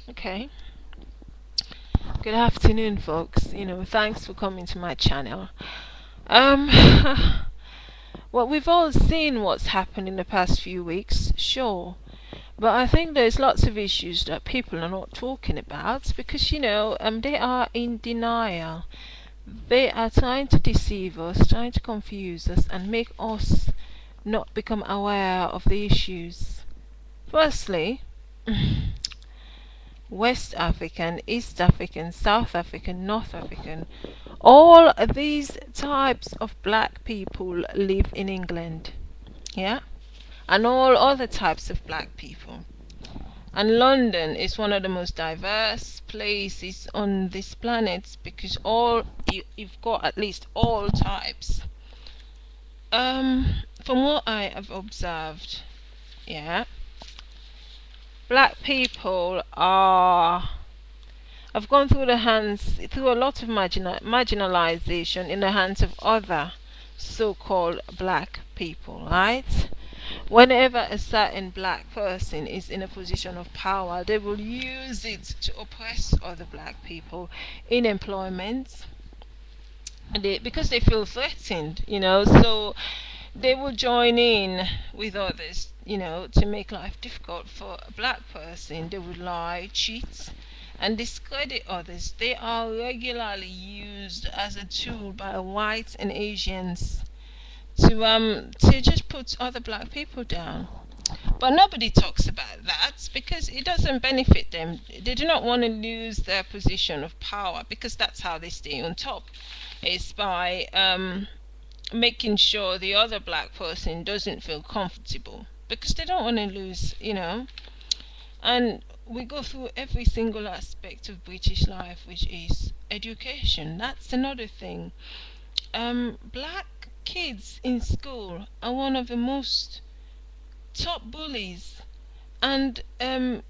Okay. Good afternoon, folks. Thanks for coming to my channel. Um, well, we've all seen what's happened in the past few weeks, sure. But I think there's lots of issues that people are not talking about because, they are in denial. They are trying to deceive us, trying to confuse us, and make us not become aware of the issues. Firstly, West African, East African, South African, North African, all these types of black people live in England. Yeah? And all other types of black people. And London is one of the most diverse places on this planet because you've got at least all types. From what I have observed, yeah, black people are have gone through a lot of marginalization in the hands of other so-called black people, right? Whenever a certain black person is in a position of power, they will use it to oppress other black people in employment. Because they feel threatened, so they will join in with others, to make life difficult for a black person. They would lie, cheat, and discredit others. They are regularly used as a tool by whites and Asians to just put other black people down. But nobody talks about that because it doesn't benefit them. They do not want to lose their position of power because that's how they stay on top. It's by making sure the other black person doesn't feel comfortable because they don't want to lose. And we go through every single aspect of British life, which is education. That's another thing. Black kids in school are one of the most top bullies, and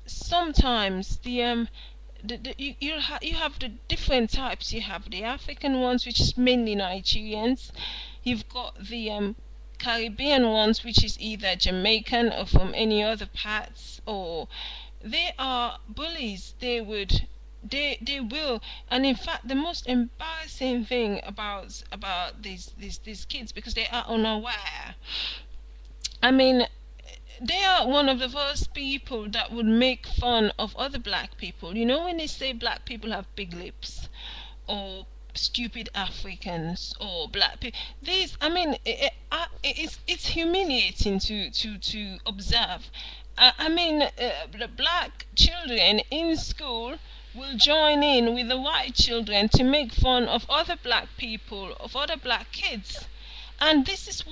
sometimes you have the different types. You have the African ones, which is mainly Nigerians. You've got the Caribbean ones, which is either Jamaican or from any other parts, or they are bullies. They will, and in fact, the most embarrassing thing about these kids, because they are unaware. I mean, they are one of the first people that would make fun of other black people. When they say black people have big lips, or stupid Africans, or black people, these, I mean, it's humiliating to observe. I mean, the black children in school will join in with the white children to make fun of other black people, of other black kids. And this is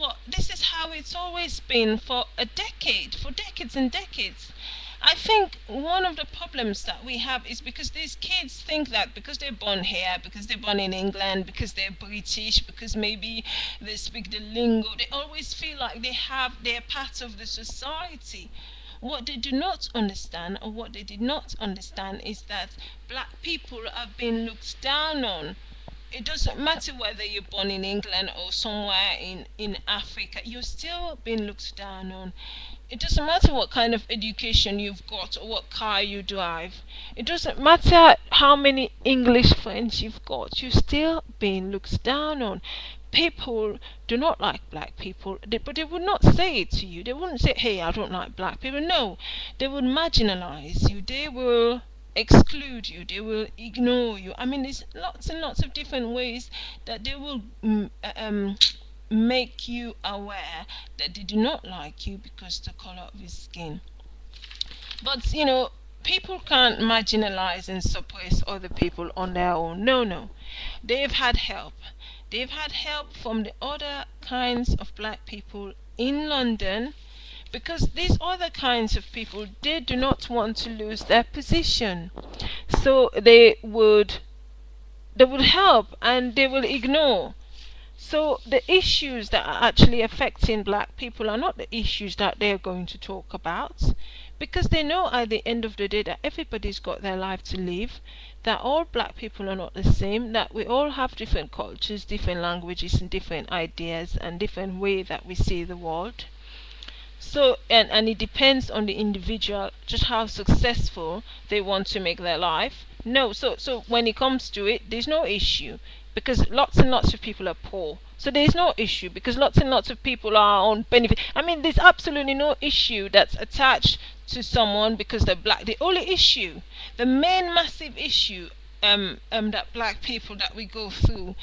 how it's always been for a decade, for decades and decades. I think one of the problems that we have is because these kids think that because they're born here, because they're born in England, because they're British, because maybe they speak the lingo, they always feel like they're part of the society. What they do not understand, or what they did not understand, is that black people have been looked down on. It doesn't matter whether you're born in England or somewhere in Africa, you're still being looked down on. It doesn't matter what kind of education you've got or what car you drive. It doesn't matter how many English friends you've got, you're still being looked down on. People do not like black people, but they would not say it to you. They wouldn't say, hey, I don't like black people. No, they would marginalize you. They will exclude you, they will ignore you. I mean, there's lots and lots of different ways that they will make you aware that they do not like you because the color of your skin. But people can't marginalize and suppress other people on their own. No, no, they've had help. They've had help from the other kinds of black people in London, because these other kinds of people, they do not want to lose their position, so they would help and they will ignore. So the issues that are actually affecting black people are not the issues that they're going to talk about, because they know at the end of the day that everybody's got their life to live, that all black people are not the same, that we all have different cultures, different languages, and different ideas, and different way that we see the world. So and it depends on the individual, just how successful they want to make their life. No, so when it comes to it, there's no issue, because lots and lots of people are poor. So there's no issue because lots and lots of people are on benefit. I mean, there's absolutely no issue that's attached to someone because they're black. The only issue, the main massive issue that black people that we go through,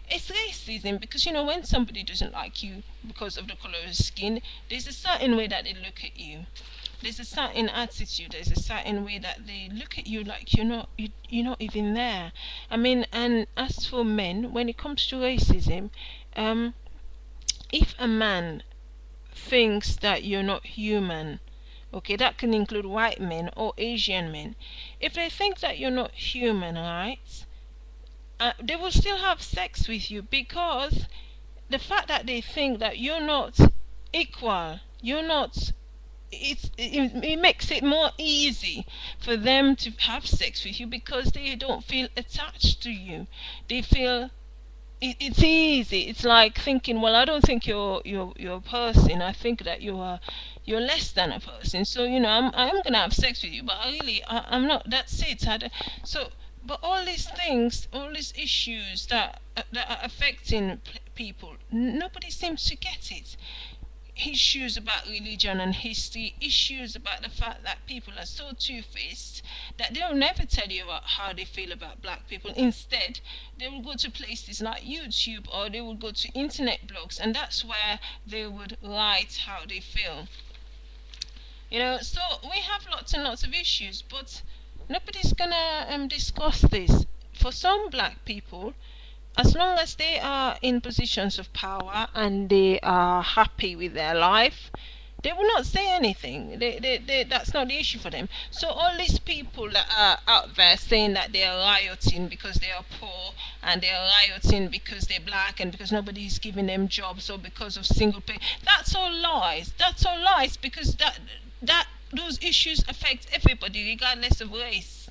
it's racism. Because when somebody doesn't like you because of the color of skin, there's a certain way that they look at you. There's a certain attitude. There's a certain way that they look at you, like you're not even there. I mean, and as for men, when it comes to racism, um, if a man thinks that you're not human, okay, that can include white men or Asian men. If they think that you're not human, right, they will still have sex with you, because the fact that they think that you're not equal, you're not, it makes it more easy for them to have sex with you, because they don't feel attached to you. They feel it's easy. It's like thinking, well, I don't think you're a person. I think that you're less than a person. So I'm gonna have sex with you, but I'm not. That's it. So, but all these things, all these issues that are affecting people, nobody seems to get it. Issues about religion and history, issues about the fact that people are so two-faced that they'll never tell you about how they feel about black people. Instead, they will go to places like YouTube, or they will go to internet blogs, and that's where they would write how they feel. So we have lots and lots of issues, but nobody's gonna discuss this. For some black people, as long as they are in positions of power and they are happy with their life, they will not say anything. That's not the issue for them. So all these people that are out there saying that they are rioting because they are poor, and they are rioting because they're black, and because nobody is giving them jobs, or because of single pay, that's all lies. That's all lies, because that those issues affect everybody regardless of race.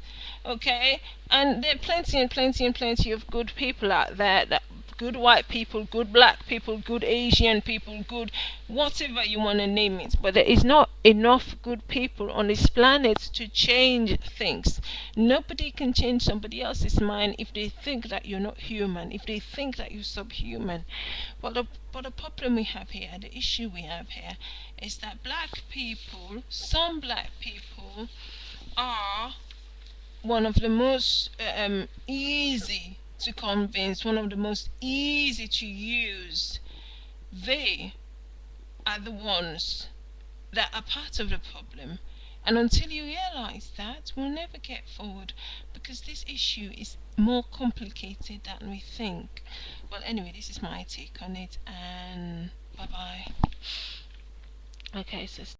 Okay, and there are plenty and plenty and plenty of good people out there, that good white people, good black people, good Asian people, good whatever you want to name it, but there is not enough good people on this planet to change things. Nobody can change somebody else's mind if they think that you're not human, if they think that you're subhuman. But the problem we have here, the issue we have here, is that black people, some black people, are one of the most easy to convince, one of the most easy to use. They are the ones that are part of the problem. And until you realize that, we'll never get forward, because this issue is more complicated than we think. Well, anyway, this is my take on it, and bye bye. Okay, so